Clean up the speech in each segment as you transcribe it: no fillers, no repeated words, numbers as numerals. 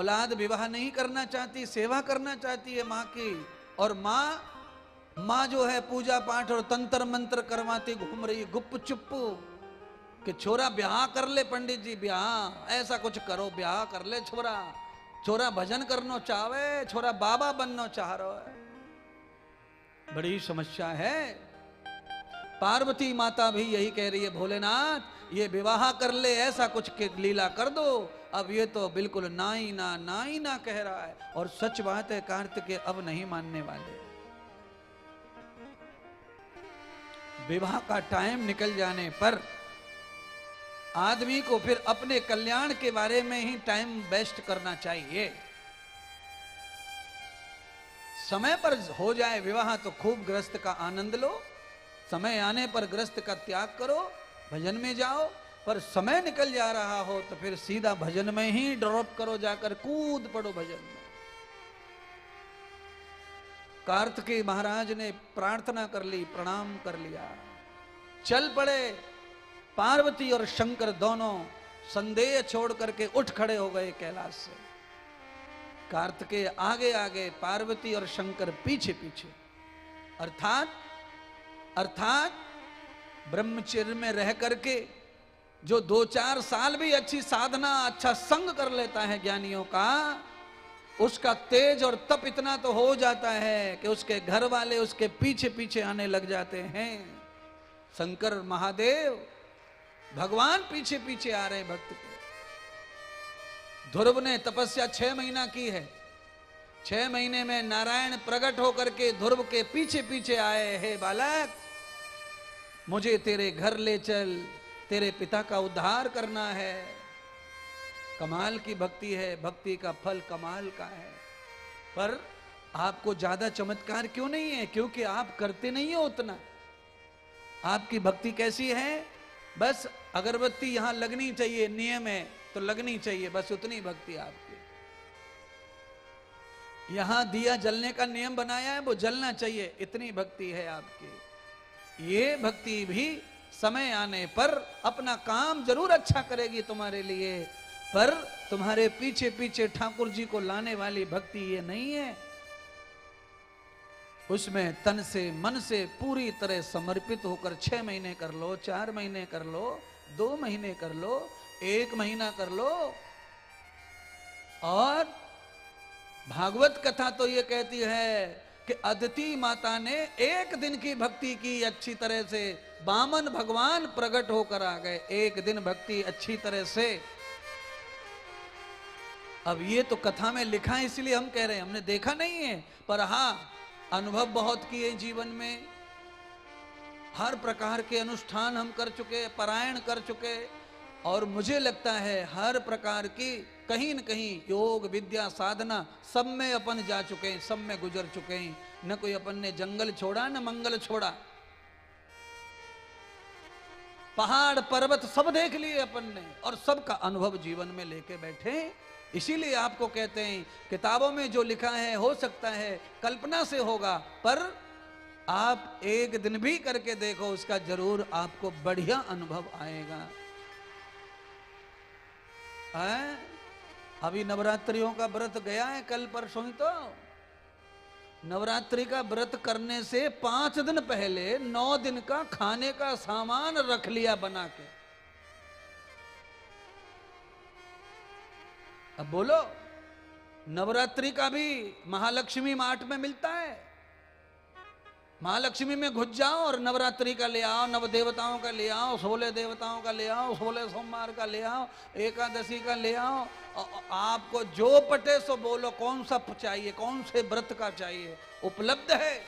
औलाद विवाह नहीं करना चाहती, सेवा करना चाहती है माँ की, और माँ जो है पूजा पाठ और तंत्र मंत्र करवाती घूम रही गुप्प चुप्प कि छोरा ब्याह कर ले, पंडित जी ब्याह ऐसा कुछ करो, ब्याह कर ले छोरा, छोरा भजन करना चाहे, छोरा बाबा बनना चाह रहा है। बड़ी समस्या है। पार्वती माता भी यही कह रही है, भोलेनाथ ये विवाह कर ले, ऐसा कुछ के लीला कर दो। अब ये तो बिल्कुल ना ही ना कह रहा है, और सच बात है कार्तिकेय अब नहीं मानने वाले। विवाह का टाइम निकल जाने पर आदमी को फिर अपने कल्याण के बारे में ही टाइम वेस्ट करना चाहिए। समय पर हो जाए विवाह तो खूब गृहस्थ का आनंद लो, समय आने पर गृहस्थ का त्याग करो, भजन में जाओ। पर समय निकल जा रहा हो तो फिर सीधा भजन में ही ड्रॉप करो, जाकर कूद पड़ो भजन में। कार्तिकेय महाराज ने प्रार्थना कर ली, प्रणाम कर लिया, चल पड़े। पार्वती और शंकर दोनों संदेह छोड़ करके उठ खड़े हो गए कैलाश से। कार्तिकेय आगे आगे, पार्वती और शंकर पीछे पीछे। अर्थात ब्रह्मचर्य में रह करके जो 2-4 साल भी अच्छी साधना, अच्छा संग कर लेता है ज्ञानियों का, उसका तेज और तप इतना तो हो जाता है कि उसके घर वाले उसके पीछे पीछे आने लग जाते हैं। शंकर महादेव भगवान पीछे पीछे आ रहे हैं भक्त के। ध्रुव ने तपस्या 6 महीना की है, 6 महीने में नारायण प्रकट होकर के ध्रुव के पीछे पीछे आए, हे बालक मुझे तेरे घर ले चल, तेरे पिता का उद्धार करना है। कमाल की भक्ति है, भक्ति का फल कमाल का है। पर आपको ज्यादा चमत्कार क्यों नहीं है? क्योंकि आप करते नहीं हो उतना। आपकी भक्ति कैसी है? बस अगरबत्ती यहां लगनी चाहिए, नियम है तो लगनी चाहिए, बस उतनी भक्ति आपकी। यहां दिया जलने का नियम बनाया है, वो जलना चाहिए, इतनी भक्ति है आपकी। ये भक्ति भी समय आने पर अपना काम जरूर अच्छा करेगी तुम्हारे लिए, पर तुम्हारे पीछे पीछे ठाकुर जी को लाने वाली भक्ति ये नहीं है। उसमें तन से मन से पूरी तरह समर्पित होकर 6 महीने कर लो, 4 महीने कर लो, 2 महीने कर लो, 1 महीना कर लो। और भागवत कथा तो ये कहती है कि अदिति माता ने 1 दिन की भक्ति की अच्छी तरह से, वामन भगवान प्रकट होकर आ गए, 1 दिन भक्ति अच्छी तरह से। अब ये तो कथा में लिखा है इसलिए हम कह रहे हैं, हमने देखा नहीं है, पर हाँ अनुभव बहुत किए जीवन में। हर प्रकार के अनुष्ठान हम कर चुके, पारायण कर चुके, और मुझे लगता है हर प्रकार की कहीं न कहीं योग विद्या साधना सब में अपन जा चुके हैं, सब में गुजर चुके हैं। न कोई अपन ने जंगल छोड़ा न मंगल छोड़ा, पहाड़ पर्वत सब देख लिए अपन ने, और सबका अनुभव जीवन में लेके बैठे। इसीलिए आपको कहते हैं किताबों में जो लिखा है हो सकता है कल्पना से होगा, पर आप 1 दिन भी करके देखो, उसका जरूर आपको बढ़िया अनुभव आएगा। अभी नवरात्रियों का व्रत गया है कल परसों ही, तो नवरात्रि का व्रत करने से 5 दिन पहले 9 दिन का खाने का सामान रख लिया बना के। अब बोलो, नवरात्रि का भी महालक्ष्मी मार्ट में मिलता है, महालक्ष्मी में घुस जाओ और नवरात्रि का ले आओ, नव देवताओं का ले आओ, 16 देवताओं का ले आओ, 16 सोमवार का ले आओ, एकादशी का ले आओ। आपको जो पटे सो बोलो, कौन सा चाहिए, कौन से व्रत का चाहिए, उपलब्ध है।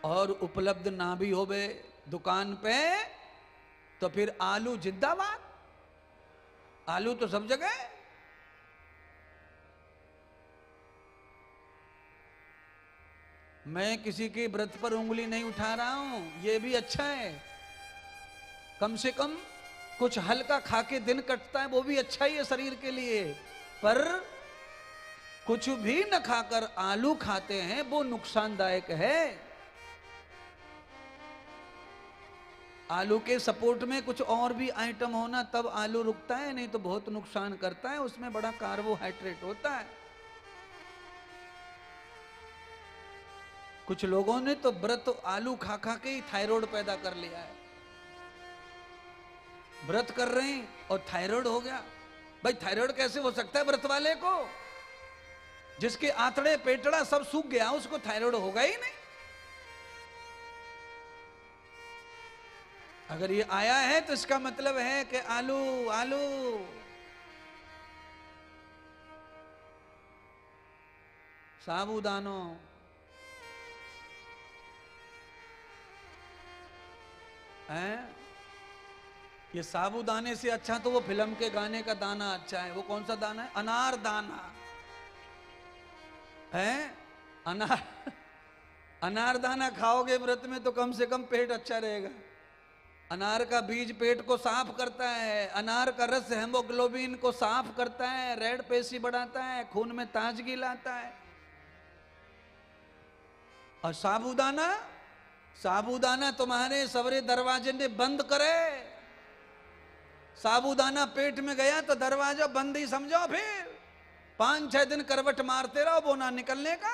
और उपलब्ध ना भी होवे दुकान पे तो फिर आलू जिंदाबाद, आलू तो सब जगह। मैं किसी के व्रत पर उंगली नहीं उठा रहा हूं, ये भी अच्छा है, कम से कम कुछ हल्का खा के दिन कटता है, वो भी अच्छा ही है शरीर के लिए। पर कुछ भी न खाकर आलू खाते हैं, वो नुकसानदायक है। आलू के सपोर्ट में कुछ और भी आइटम होना तब आलू रुकता है, नहीं तो बहुत नुकसान करता है, उसमें बड़ा कार्बोहाइड्रेट होता है। कुछ लोगों ने तो व्रत आलू खा खा के ही थायराइड पैदा कर लिया है। व्रत कर रहे हैं और थायराइड हो गया। भाई थायराइड कैसे हो सकता है व्रत वाले को? जिसके आंतड़े पेटड़ा सब सूख गया उसको थायराइड होगा ही नहीं। अगर ये आया है तो इसका मतलब है कि आलू आलू साबूदानों हैं। ये साबूदाने से अच्छा तो वो फिल्म के गाने का दाना अच्छा है। वो कौन सा दाना है? अनार दाना है। अनार दाना खाओगे व्रत में तो कम से कम पेट अच्छा रहेगा। अनार का बीज पेट को साफ करता है। अनार का रस हेमोग्लोबिन को साफ करता है, रेड पेशी बढ़ाता है, खून में ताजगी लाता है। और साबूदाना, साबूदाना तुम्हारे सवरे दरवाजे ने बंद करे। साबूदाना पेट में गया तो दरवाजा बंद ही समझो। फिर 5-6 दिन करवट मारते रहो वो ना निकलने का।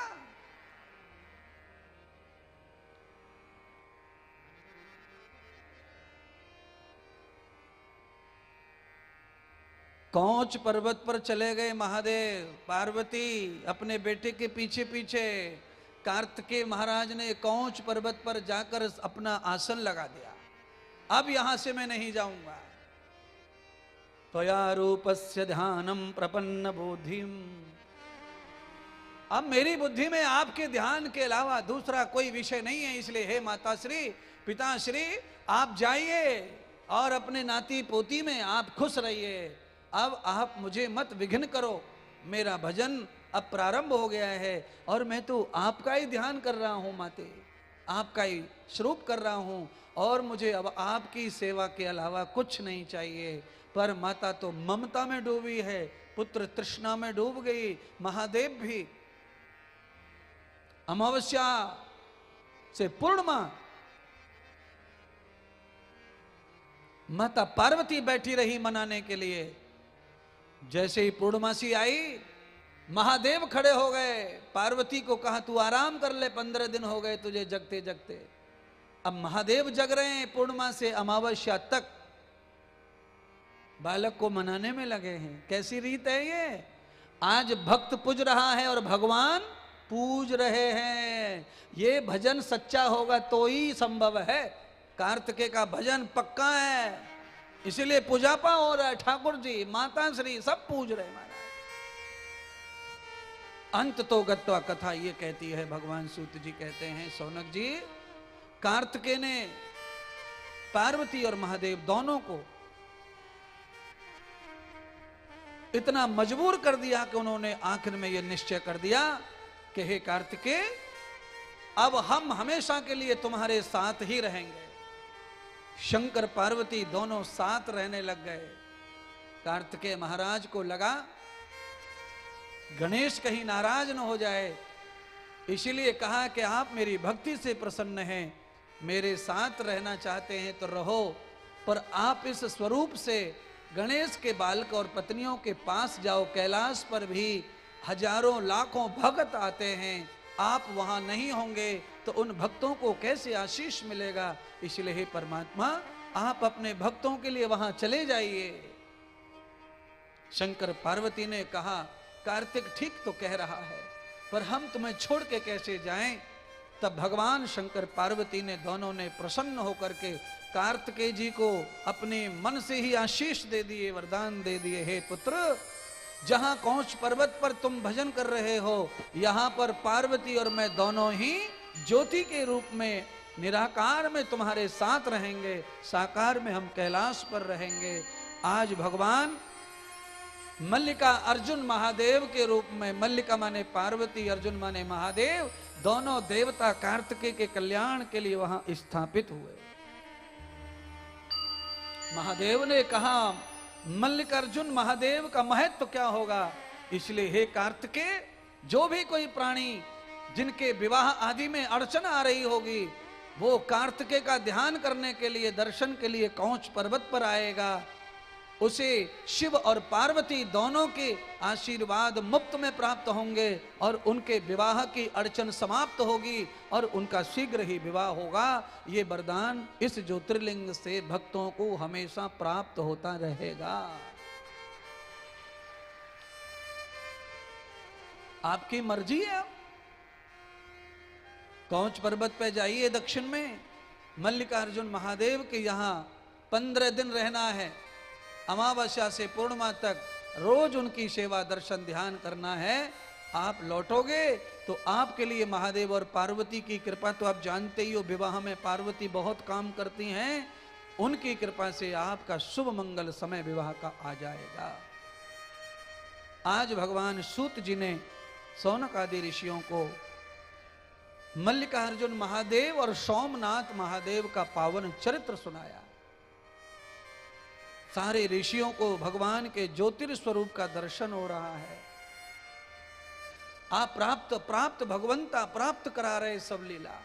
कौच पर्वत पर चले गए महादेव। पार्वती अपने बेटे के पीछे पीछे। कार्तिकेय महाराज ने कौच पर्वत पर जाकर अपना आसन लगा दिया। अब यहां से मैं नहीं जाऊंगा। त्वया रूपस्य ध्यानम प्रपन्न बुद्धिम। अब मेरी बुद्धि में आपके ध्यान के अलावा दूसरा कोई विषय नहीं है। इसलिए हे माताश्री, पिताश्री, आप जाइए और अपने नाती पोती में आप खुश रहिए। अब आप मुझे मत विघ्न करो। मेरा भजन अब प्रारंभ हो गया है और मैं तो आपका ही ध्यान कर रहा हूं माते, आपका ही स्वरूप कर रहा हूं और मुझे अब आपकी सेवा के अलावा कुछ नहीं चाहिए। पर माता तो ममता में डूबी है, पुत्र तृष्णा में डूब गई। महादेव भी अमावस्या से पूर्णिमा माता पार्वती बैठी रही मनाने के लिए। जैसे ही पूर्णमासी आई महादेव खड़े हो गए। पार्वती को कहा तू आराम कर ले, 15 दिन हो गए तुझे जगते जगते। अब महादेव जग रहे हैं पूर्णिमा से अमावस्या तक, बालक को मनाने में लगे हैं। कैसी रीत है ये? आज भक्त पूज रहा है और भगवान पूज रहे हैं। ये भजन सच्चा होगा तो ही संभव है। कार्तिकेय का भजन पक्का है, इसीलिए पूजापा हो रहा है। ठाकुर जी, माता श्री सब पूज रहे महाराज। अंत तो गत्वा कथा ये कहती है, भगवान सूत जी कहते हैं, सौनक जी, कार्तिकेय ने पार्वती और महादेव दोनों को इतना मजबूर कर दिया कि उन्होंने आखिर में यह निश्चय कर दिया कि हे कार्तिकेय, अब हम हमेशा के लिए तुम्हारे साथ ही रहेंगे। शंकर पार्वती दोनों साथ रहने लग गए। कार्तिकेय महाराज को लगा गणेश कहीं नाराज न हो जाए, इसीलिए कहा कि आप मेरी भक्ति से प्रसन्न हैं, मेरे साथ रहना चाहते हैं तो रहो, पर आप इस स्वरूप से गणेश के बालक और पत्नियों के पास जाओ। कैलाश पर भी हजारों लाखों भक्त आते हैं, आप वहां नहीं होंगे तो उन भक्तों को कैसे आशीष मिलेगा? इसलिए हे परमात्मा, आप अपने भक्तों के लिए वहां चले जाइए। शंकर पार्वती ने कहा कार्तिक ठीक तो कह रहा है, पर हम तुम्हें छोड़ के कैसे जाएं? तब भगवान शंकर पार्वती ने दोनों ने प्रसन्न होकर के कार्तिकेय जी को अपने मन से ही आशीष दे दिए, वरदान दे दिए। हे पुत्र, जहां कौच पर्वत पर तुम भजन कर रहे हो, यहां पर पार्वती और मैं दोनों ही ज्योति के रूप में निराकार में तुम्हारे साथ रहेंगे, साकार में हम कैलाश पर रहेंगे। आज भगवान मल्लिका अर्जुन महादेव के रूप में, मल्लिका माने पार्वती, अर्जुन माने महादेव, दोनों देवता कार्तिकेय के कल्याण के लिए वहां स्थापित हुए। महादेव ने कहा मल्लिकार्जुन महादेव का महत्व क्या होगा? इसलिए हे कार्तिकेय, जो भी कोई प्राणी जिनके विवाह आदि में अड़चन आ रही होगी, वो कार्तिकेय का ध्यान करने के लिए, दर्शन के लिए कौच पर्वत पर आएगा, उसे शिव और पार्वती दोनों के आशीर्वाद मुफ्त में प्राप्त होंगे और उनके विवाह की अड़चन समाप्त होगी और उनका शीघ्र ही विवाह होगा। ये वरदान इस ज्योतिर्लिंग से भक्तों को हमेशा प्राप्त होता रहेगा। आपकी मर्जी है। आप कौच पर्वत पे जाइए, दक्षिण में मल्लिकार्जुन महादेव के यहां 15 दिन रहना है। अमावस्या से पूर्णिमा तक रोज उनकी सेवा, दर्शन, ध्यान करना है। आप लौटोगे तो आपके लिए महादेव और पार्वती की कृपा तो आप जानते ही हो, विवाह में पार्वती बहुत काम करती हैं। उनकी कृपा से आपका शुभ मंगल समय विवाह का आ जाएगा। आज भगवान सूत जी ने सौनक आदि ऋषियों को मल्लिकार्जुन महादेव और सोमनाथ महादेव का पावन चरित्र सुनाया। सारे ऋषियों को भगवान के ज्योतिर्स्वरूप का दर्शन हो रहा है। आप प्राप्त भगवंता प्राप्त करा रहे सब लीला।